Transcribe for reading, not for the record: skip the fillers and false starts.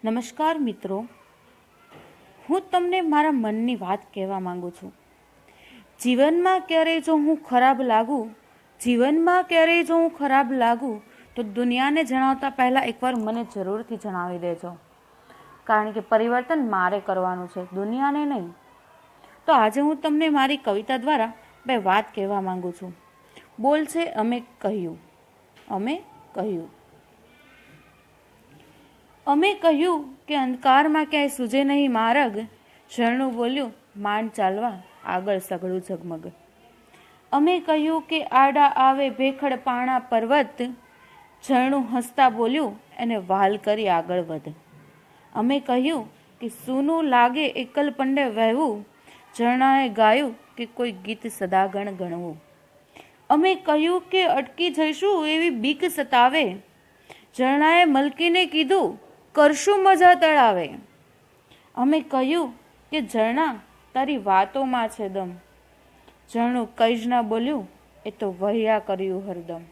નમસ્કાર મિત્રો, હું તમને મારા મનની વાત કહેવા માંગુ છું. જીવનમાં ક્યારેય જો હું ખરાબ લાગું તો દુનિયાને જણાવતા પહેલાં એકવાર મને જરૂરથી જણાવી દેજો, કારણ કે પરિવર્તન મારે કરવાનું છે, દુનિયાને નહીં. તો આજે હું તમને મારી કવિતા દ્વારા બે વાત કહેવા માંગુ છું. બોલ છે અમે કહ્યું. અમે કહ્યું કે અંધકારમાં ક્યાંય સૂજે નહીં માર્ગ. ઝરણું બોલ્યું માંડ ચાલવા આગળ સઘળું ઝગમગ. અમે કહ્યું કે આડા આવે ભેખડ પાણા પર્વત. ઝરણું હસતા બોલ્યું એને વહાલ કરી આગળ વધ. અમે કહ્યું કે સૂનું લાગે એકલ પંડે વહેવું. ઝરણાએ ગાયું કે કોઈ ગીત સદાગણ ગણવું. અમે કહ્યું કે અટકી જઈશું એવી બીક સતાવે. ઝરણાએ મલકીને કીધું કરશું મજા તળાવે. અમે કહ્યું કે ઝરણા તારી વાતોમાં છે દમ. ઝરણું કંઈ જ ના બોલ્યું, એ તો વહ્યા કર્યું હરદમ.